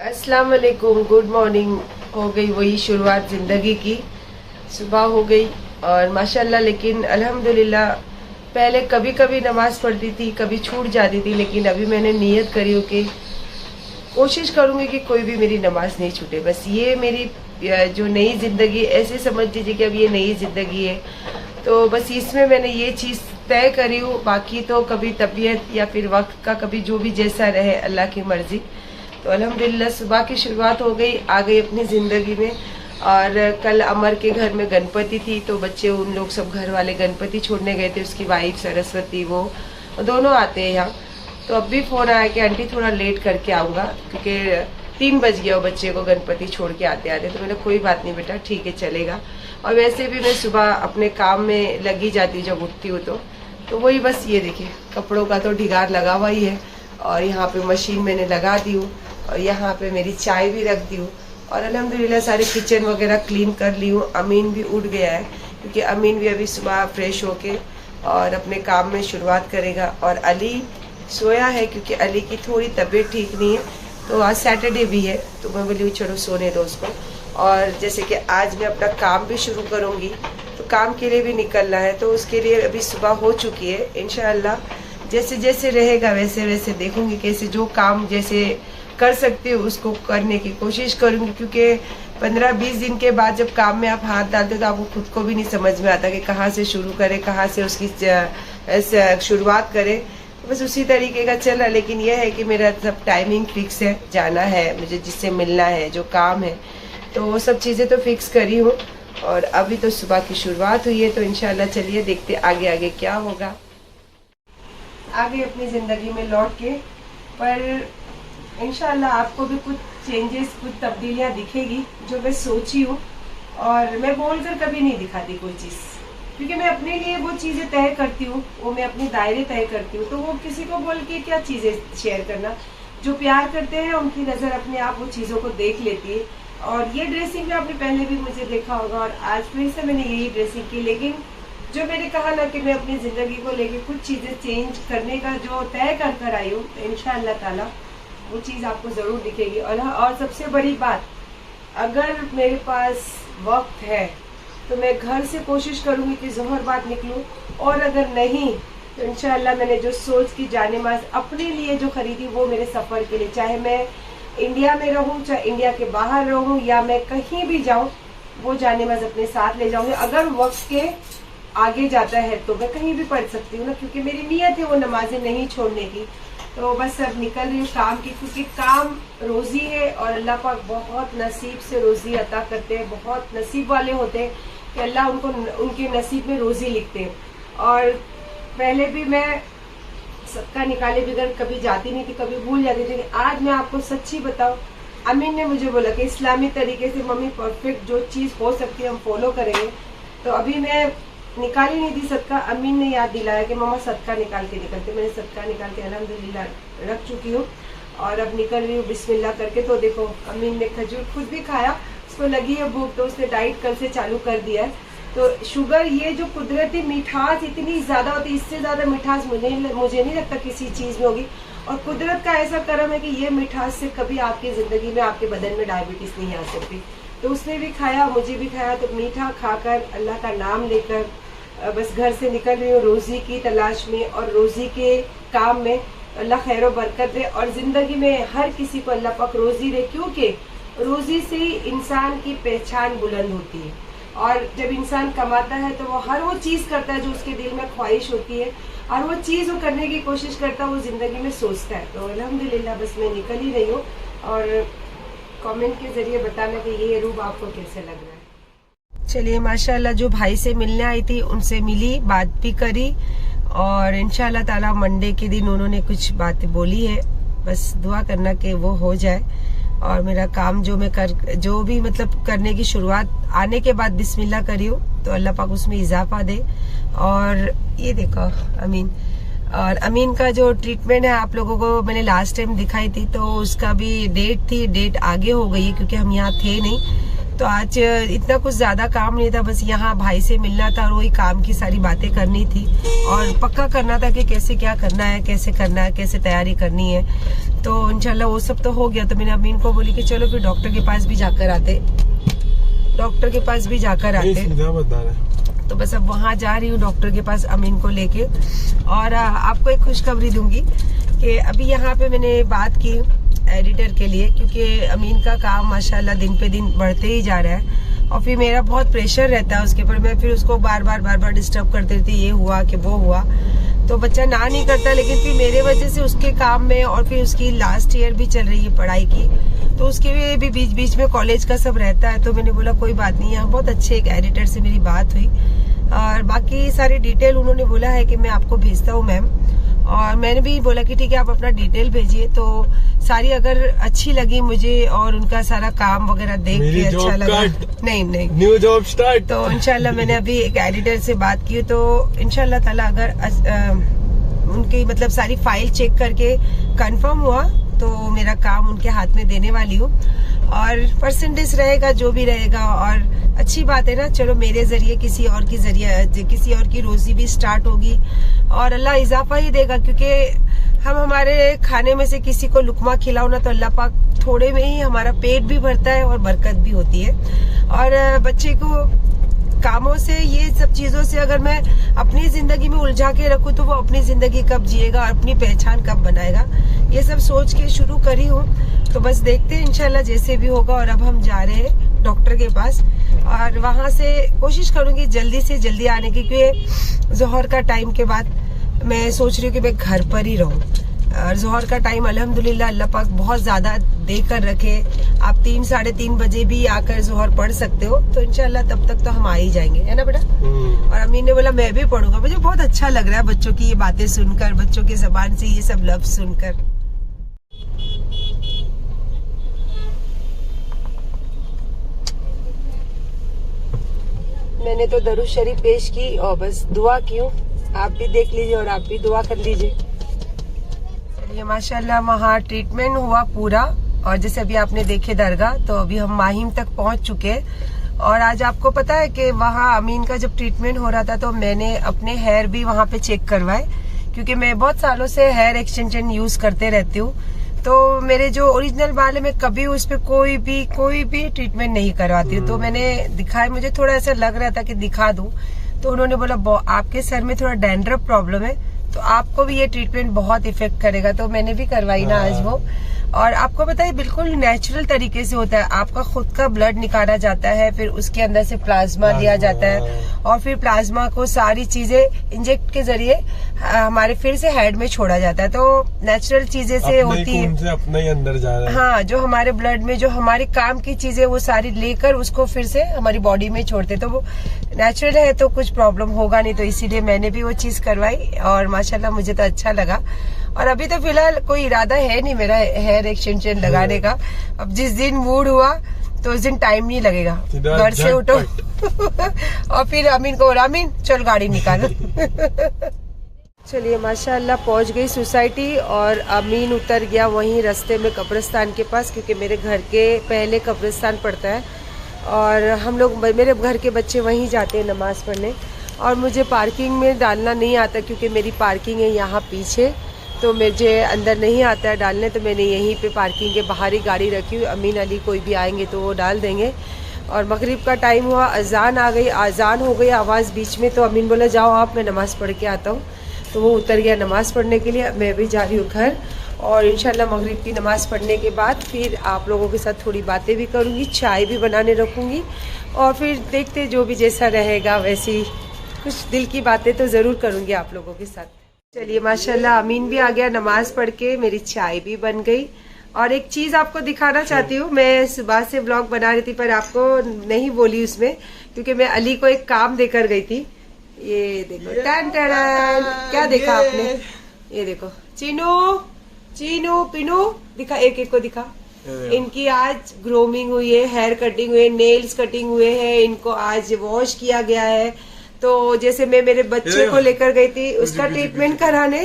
अस्सलाम वालेकुम, good morning. हो गई वही शुरुआत ज़िंदगी की। सुबह हो गई और माशाल्लाह, लेकिन अल्हम्दुलिल्लाह पहले कभी कभी नमाज़ पढ़ती थी, कभी छूट जाती थी, लेकिन अभी मैंने नियत करी हो कि कोशिश करूँगी कि कोई भी मेरी नमाज नहीं छूटे। बस ये मेरी जो नई ज़िंदगी, ऐसे समझ लीजिए कि अब ये नई ज़िंदगी है, तो बस इसमें मैंने ये चीज़ तय करी हूँ। बाकी तो कभी तबीयत या फिर वक्त का, कभी जो भी जैसा रहे, अल्लाह की मर्ज़ी। तो अल्हम्दुलिल्लाह सुबह की शुरुआत हो गई, आ गई अपनी ज़िंदगी में। और कल अमर के घर में गणपति थी, तो बच्चे उन लोग सब घर वाले गणपति छोड़ने गए थे। उसकी वाइफ सरस्वती, वो दोनों आते हैं यहाँ। तो अब भी फ़ोन आया कि आंटी थोड़ा लेट करके आऊँगा, क्योंकि 3 बज गया वो बच्चे को गणपति छोड़ के आते आते। तो मैंने कोई बात नहीं बेटा, ठीक है चलेगा। और वैसे भी मैं सुबह अपने काम में लगी जाती हूँ जब उठती हूँ तो वही बस ये देखिए, कपड़ों का तो ढिगार लगा हुआ ही है। और यहाँ पे मशीन मैंने लगा दी हूँ, और यहाँ पे मेरी चाय भी रख दी हूँ। और अल्हम्दुलिल्लाह सारे किचन वगैरह क्लीन कर ली हूँ। अमीन भी उठ गया है, क्योंकि अमीन भी अभी सुबह फ्रेश होके और अपने काम में शुरुआत करेगा। और अली सोया है, क्योंकि अली की थोड़ी तबीयत ठीक नहीं है। तो आज सैटरडे भी है, तो मैं बोली चलो सोने दो उसको। और जैसे कि आज मैं अपना काम भी शुरू करूँगी, तो काम के लिए भी निकलना है, तो उसके लिए अभी सुबह हो चुकी है। इंशाअल्लाह जैसे जैसे रहेगा वैसे वैसे देखूंगी, कैसे जो काम जैसे कर सकती हूँ उसको करने की कोशिश करूँगी। क्योंकि 15-20 दिन के बाद जब काम में आप हाथ डालते हो तो आपको खुद को भी नहीं समझ में आता कि कहाँ से शुरू करें, कहाँ से उसकी शुरुआत करें। बस उसी तरीके का चल रहा। लेकिन यह है कि मेरा सब टाइमिंग फिक्स है, जाना है मुझे, जिससे मिलना है, जो काम है, तो वो सब चीज़ें तो फिक्स करी हूँ। और अभी तो सुबह की शुरुआत हुई है, तो इंशाल्लाह चलिए देखते आगे आगे क्या होगा। आगे अपनी ज़िंदगी में लौट के, पर इंशाल्लाह आपको भी कुछ चेंजेस, कुछ तब्दीलियाँ दिखेगी जो मैं सोची हूँ। और मैं बोलकर कभी नहीं दिखाती कोई चीज़, क्योंकि मैं अपने लिए वो चीज़ें तय करती हूँ, वो मैं अपने दायरे तय करती हूँ। तो वो किसी को बोल के क्या चीज़ें शेयर करना। जो प्यार करते हैं उनकी नज़र अपने आप वो चीज़ों को देख लेती है। और ये ड्रेसिंग में आपने पहले भी मुझे देखा होगा, और आज फिर से मैंने यही ड्रेसिंग की। लेकिन जो मैंने कहा ना कि मैं अपनी ज़िंदगी को लेके कुछ चीज़ें चेंज करने का जो तय कर कर आई हूँ, तो इंशाअल्लाह ताला वो चीज़ आपको ज़रूर दिखेगी। और सबसे बड़ी बात, अगर मेरे पास वक्त है तो मैं घर से कोशिश करूँगी कि ज़ोहर बाद निकलूँ। और अगर नहीं तो इंशाअल्लाह मैंने जो सोच की जानेमाज़ अपने लिए जो ख़रीदी, वो मेरे सफ़र के लिए, चाहे मैं इंडिया में रहूँ, चाहे इंडिया के बाहर रहूँ, या मैं कहीं भी जाऊँ, वो जानेमाज़ अपने साथ ले जाऊँगी। अगर वक्त के आगे जाता है तो मैं कहीं भी पढ़ सकती हूँ ना, क्योंकि मेरी नीयत है वो नमाजें नहीं छोड़ने की। तो बस अब निकल रही हूँ काम की, क्योंकि काम रोज़ी है और अल्लाह पाक बहुत नसीब से रोज़ी अता करते हैं। बहुत नसीब वाले होते हैं कि अल्लाह उनको उनके नसीब में रोज़ी लिखते हैं। और पहले भी मैं सबका निकाले बगैर कभी जाती नहीं थी, कभी भूल जाती थी। आज मैं आपको सच्ची बताऊँ, अमीन ने मुझे बोला कि इस्लामी तरीके से मम्मी परफेक्ट जो चीज़ हो सकती है हम फॉलो करेंगे। तो अभी मैं निकाल ही नहीं थी सदका, अमीन ने याद दिलाया कि मम्मा सदका निकाल के निकलते। मैंने सदका निकाल के अल्हम्दुलिल्लाह रख चुकी हूँ, और अब निकल रही हूँ बिस्मिल्लाह करके। तो देखो, अमीन ने खजूर खुद भी खाया, उसको लगी है भूख, तो उसने डाइट कल से चालू कर दिया है। तो शुगर, ये जो कुदरती मिठास इतनी ज़्यादा होती है, इससे ज़्यादा मिठास मुझे नहीं लगता किसी चीज़ में होगी। और कुदरत का ऐसा करम है कि ये मिठास से कभी आपकी ज़िंदगी में, आपके बदन में डायबिटीज़ नहीं आ सकती। तो उसने भी खाया, मुझे भी खाया। तो मीठा खाकर, अल्लाह का नाम लेकर बस घर से निकल रही हूँ रोज़ी की तलाश में, और रोज़ी के काम में अल्लाह खैर और बरकत दे। और ज़िंदगी में हर किसी को अल्लाह पाक रोज़ी दे, क्योंकि रोज़ी से ही इंसान की पहचान बुलंद होती है। और जब इंसान कमाता है तो वो हर वो चीज़ करता है जो उसके दिल में ख्वाहिश होती है, और वो चीज़ वो करने की कोशिश करता है, वो ज़िंदगी में सोचता है। तो अल्हम्दुलिल्लाह बस मैं निकल ही रही हूँ। और कमेंट के ज़रिए बताना कि ये रूप आपको कैसे लग रहा है। चलिए, माशाल्लाह जो भाई से मिलने आई थी उनसे मिली, बात भी करी, और इंशाल्लाह ताला मंडे के दिन उन्होंने कुछ बातें बोली है। बस दुआ करना कि वो हो जाए, और मेरा काम जो मैं जो भी मतलब करने की शुरुआत आने के बाद बिस्मिल्लाह करी हूँ, तो अल्लाह पाक उसमें इजाफा दे। और ये देखो अमीन, और अमीन का जो ट्रीटमेंट है आप लोगों को मैंने लास्ट टाइम दिखाई थी, तो उसका भी डेट थी, डेट आगे हो गई है क्योंकि हम यहाँ थे नहीं। तो आज इतना कुछ ज्यादा काम नहीं था, बस यहाँ भाई से मिलना था और वही काम की सारी बातें करनी थी और पक्का करना था कि कैसे क्या करना है, कैसे तैयारी करनी है। तो इंशाल्लाह वो सब तो हो गया। तो मैंने अमीन को बोली कि चलो फिर डॉक्टर के पास भी जाकर आते। तो बस अब वहाँ जा रही हूँ डॉक्टर के पास अमीन को लेके। और आपको एक खुशखबरी दूंगी कि अभी यहाँ पे मैंने बात की एडिटर के लिए, क्योंकि अमीन का काम माशाल्लाह दिन पे दिन बढ़ते ही जा रहा है और फिर मेरा बहुत प्रेशर रहता है उसके ऊपर। मैं फिर उसको बार बार डिस्टर्ब करती रहती, ये हुआ कि वो हुआ। तो बच्चा ना नहीं करता, लेकिन फिर मेरे वजह से उसके काम में, और फिर उसकी लास्ट ईयर भी चल रही है पढ़ाई की, तो उसके भी बीच में कॉलेज का सब रहता है। तो मैंने बोला कोई बात नहीं, यहाँ बहुत अच्छे एक एडिटर से मेरी बात हुई और बाकी सारी डिटेल उन्होंने बोला है कि मैं आपको भेजता हूँ मैम। और मैंने भी बोला कि ठीक है आप अपना डिटेल भेजिए। तो सारी अगर अच्छी लगी मुझे और उनका सारा काम वगैरह देख के अच्छा लगा, नहीं न्यू जॉब स्टार्ट, तो इंशाल्लाह मैंने अभी एक एडिटर से बात की। तो इंशाल्लाह ताला अगर उनकी मतलब सारी फाइल चेक करके कंफर्म हुआ तो मेरा काम उनके हाथ में देने वाली हूँ। और परसेंटेज रहेगा जो भी रहेगा, और अच्छी बात है ना, चलो मेरे जरिए किसी और की रोजी भी स्टार्ट होगी और अल्लाह इजाफा ही देगा। क्योंकि हम हमारे खाने में से किसी को लुकमा खिलाओ ना, तो अल्लाह पाक थोड़े में ही हमारा पेट भी भरता है और बरकत भी होती है। और बच्चे को कामों से, ये सब चीजों से अगर मैं अपनी जिंदगी में उलझा के रखूं तो वो अपनी जिंदगी कब जिएगा और अपनी पहचान कब बनाएगा, ये सब सोच के शुरू करी हूँ। तो बस देखते हैं इंशाल्लाह जैसे भी होगा। और अब हम जा रहे हैं डॉक्टर के पास और वहां से कोशिश करूंगी जल्दी से जल्दी आने की, क्योंकि जोहर का टाइम के बाद मैं सोच रही हूँ कि मैं घर पर ही रहूं। और जोहर का टाइम अल्हम्दुलिल्लाह अल्लाह पाक बहुत ज्यादा देकर रखे, आप 3 साढ़े 3 बजे भी आकर जोहर पढ़ सकते हो। तो इंशाल्लाह तब तक तो हम आ ही जाएंगे, है ना बेटा। और अमीन ने बोला मैं भी पढ़ूंगा। मुझे बहुत अच्छा लग रहा है बच्चों की ये बातें सुनकर, बच्चों की जबान से ये सब लफ्ज सुनकर। मैंने तो दरूद शरीफ पेश की और बस दुआ की हूँ, आप भी देख लीजिए और आप भी दुआ कर लीजिए। ये माशाल्लाह वहाँ ट्रीटमेंट हुआ पूरा, और जैसे अभी आपने देखे दरगाह, तो अभी हम माहिम तक पहुँच चुके हैं। और आज आपको पता है कि वहाँ अमीन का जब ट्रीटमेंट हो रहा था तो मैंने अपने हेयर भी वहाँ पे चेक करवाए, क्योंकि मैं बहुत सालों से हेयर एक्सटेंशन यूज करते रहती हूँ। तो मेरे जो ओरिजिनल बाल है मैं कभी उस पे कोई भी ट्रीटमेंट नहीं करवाती हूँ। तो मैंने दिखाया, मुझे थोड़ा ऐसा लग रहा था कि दिखा दूं, तो उन्होंने बोला आपके सर में थोड़ा डैंड्रफ प्रॉब्लम है, तो आपको भी ये ट्रीटमेंट बहुत इफेक्ट करेगा। तो मैंने भी करवाई ना आज वो। और आपको पता है बिल्कुल नेचुरल तरीके से होता है, आपका खुद का ब्लड निकाला जाता है, फिर उसके अंदर से प्लाज्मा लिया जाता है और फिर प्लाज्मा को सारी चीजें इंजेक्ट के जरिए हमारे फिर से हेड में छोड़ा जाता है। तो नेचुरल चीजें से होती है, से अपना ही अंदर जा रहा है। हाँ, जो हमारे ब्लड में जो हमारे काम की चीजें वो सारी लेकर उसको फिर से हमारी बॉडी में छोड़ते, तो वो नेचुरल है, तो कुछ प्रॉब्लम होगा नहीं। तो इसीलिए मैंने भी वो चीज करवाई और माशाल्लाह मुझे तो अच्छा लगा। और अभी तो फिलहाल कोई इरादा है नहीं मेरा हेयर एक्सटेंशन लगाने का। अब जिस दिन मूड हुआ तो उस दिन टाइम नहीं लगेगा, घर से उठो और फिर अमीन को बोला अमीन चल गाड़ी निकालो। चलिए माशाल्लाह पहुंच गई सोसाइटी और अमीन उतर गया वहीं रास्ते में कब्रिस्तान के पास, क्योंकि मेरे घर के पहले कब्रिस्तान पड़ता है और हम लोग, मेरे घर के बच्चे वहीं जाते हैं नमाज पढ़ने। और मुझे पार्किंग में डालना नहीं आता, क्योंकि मेरी पार्किंग है यहाँ पीछे, तो मुझे अंदर नहीं आता है डालने। तो मैंने यहीं पे पार्किंग के बाहर ही गाड़ी रखी हुई, अमीन अली कोई भी आएंगे तो वो डाल देंगे। और मगरिब का टाइम हुआ, अजान आ गई, आज़ान हो गई आवाज़ बीच में, तो अमीन बोला जाओ आप, मैं नमाज़ पढ़ के आता हूँ। तो वो उतर गया नमाज़ पढ़ने के लिए। मैं भी जा रही हूँ घर, और इंशाल्लाह मगरिब की नमाज़ पढ़ने के बाद फिर आप लोगों के साथ थोड़ी बातें भी करूँगी, चाय भी बनाने रखूँगी, और फिर देखते जो भी जैसा रहेगा वैसी कुछ दिल की बातें तो ज़रूर करूँगी आप लोगों के साथ। चलिए माशाल्लाह अमीन भी आ गया नमाज पढ़ के, मेरी चाय भी बन गई। और एक चीज आपको दिखाना चाहती हूँ, मैं सुबह से व्लॉग बना रही थी पर आपको नहीं बोली उसमें, क्योंकि मैं अली को एक काम देकर गई थी। ये देखो टन टन, क्या देखा आपने? ये देखो चीनू पिनू दिखा, एक एक को दिखा। इनकी आज ग्रूमिंग हुई है, हेयर कटिंग हुई है, नेल्स कटिंग हुए हैं, इनको आज वॉश किया गया है। तो जैसे मैं मेरे बच्चे को लेकर गई थी उसका ट्रीटमेंट कराने,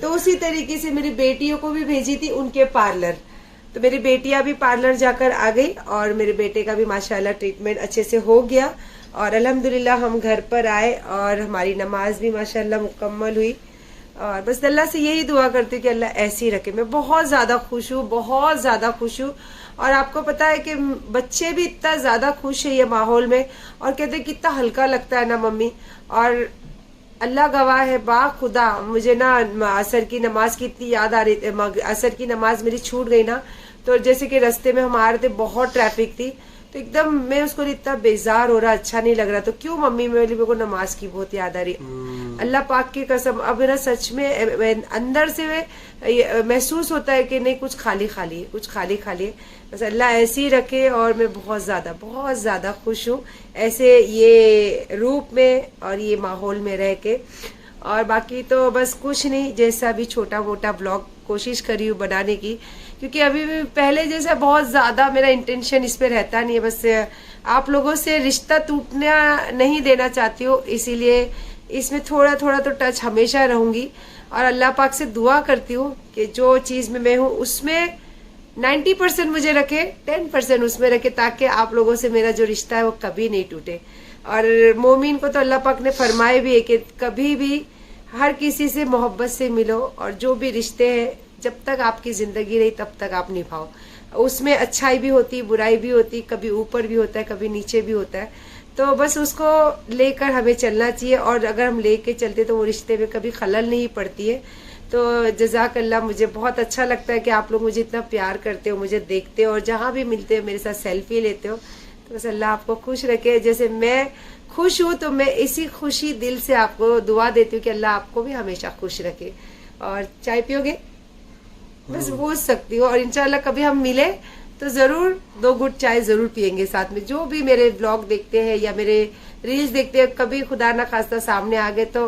तो उसी तरीके से मेरी बेटियों को भी भेजी थी उनके पार्लर। तो मेरी बेटियां भी पार्लर जाकर आ गई और मेरे बेटे का भी माशाल्लाह ट्रीटमेंट अच्छे से हो गया और अल्हम्दुलिल्लाह हम घर पर आए और हमारी नमाज भी माशाल्लाह मुकम्मल हुई। और बस अल्लाह से यही दुआ करती हूँ कि अल्लाह ऐसे ही रखे। मैं बहुत ज़्यादा खुश हूँ, बहुत ज़्यादा खुश हूँ। और आपको पता है कि बच्चे भी इतना ज़्यादा खुश है ये माहौल में और कहते हैं कितना हल्का लगता है ना मम्मी। और अल्लाह गवाह है, बा खुदा मुझे ना असर की नमाज की इतनी याद आ रही थी। असर की नमाज मेरी छूट गई ना, तो जैसे कि रास्ते में हम आ रहे थे, बहुत ट्रैफिक थी, तो एकदम मैं उसको इतना बेजार हो रहा, अच्छा नहीं लग रहा। तो क्यों मम्मी मेरे को नमाज की बहुत याद आ रही। अल्लाह पाक की कसम अब मेरा सच में अंदर से महसूस होता है कि नहीं, कुछ खाली खाली है, कुछ खाली खाली है। बस अल्लाह ऐसे ही रखे। और मैं बहुत ज़्यादा खुश हूँ ऐसे ये रूप में और ये माहौल में रह के। और बाकी तो बस कुछ नहीं, जैसा भी छोटा मोटा ब्लॉग कोशिश करी हूँ बनाने की, क्योंकि अभी भी पहले जैसा बहुत ज़्यादा मेरा इंटेंशन इस पे रहता नहीं है। बस आप लोगों से रिश्ता टूटना नहीं देना चाहती हूँ, इसीलिए इसमें थोड़ा थोड़ा तो टच हमेशा रहूंगी। और अल्लाह पाक से दुआ करती हूँ कि जो चीज़ में मैं हूँ उसमें 90% मुझे रखे, 10% उसमें रखे, ताकि आप लोगों से मेरा जो रिश्ता है वो कभी नहीं टूटे। और मोमिन को तो अल्लाह पाक ने फरमाए भी है कि कभी भी हर किसी से मोहब्बत से मिलो और जो भी रिश्ते हैं जब तक आपकी ज़िंदगी रही तब तक आप निभाओ। उसमें अच्छाई भी होती, बुराई भी होती, कभी ऊपर भी होता है, कभी नीचे भी होता है। तो बस उसको लेकर हमें चलना चाहिए और अगर हम लेके चलते तो वो रिश्ते में कभी खलल नहीं पड़ती है। तो जज़ाकल्लाह, मुझे बहुत अच्छा लगता है कि आप लोग मुझे इतना प्यार करते हो, मुझे देखते हो और जहाँ भी मिलते हो मेरे साथ सेल्फी लेते हो। तो बस अल्लाह आपको खुश रखे। जैसे मैं खुश हूँ तो मैं इसी खुशी दिल से आपको दुआ देती हूँ कि अल्लाह आपको भी हमेशा खुश रखे। और चाय पियोगे? बस पूछ सकती हूँ। और इंशाल्लाह कभी हम मिले तो जरूर 2 घुट चाय जरूर पियेंगे साथ में। जो भी मेरे ब्लॉग देखते हैं या मेरे रील्स देखते हैं, कभी खुदा ना खास्ता सामने आ गए तो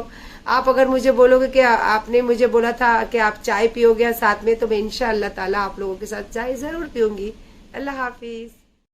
आप अगर मुझे बोलोगे कि आपने मुझे बोला था कि आप चाय पियोगे साथ में, तो मैं इंशाअल्लाह ताला आप लोगों के साथ चाय जरूर पीऊंगी। अल्लाह हाफिज।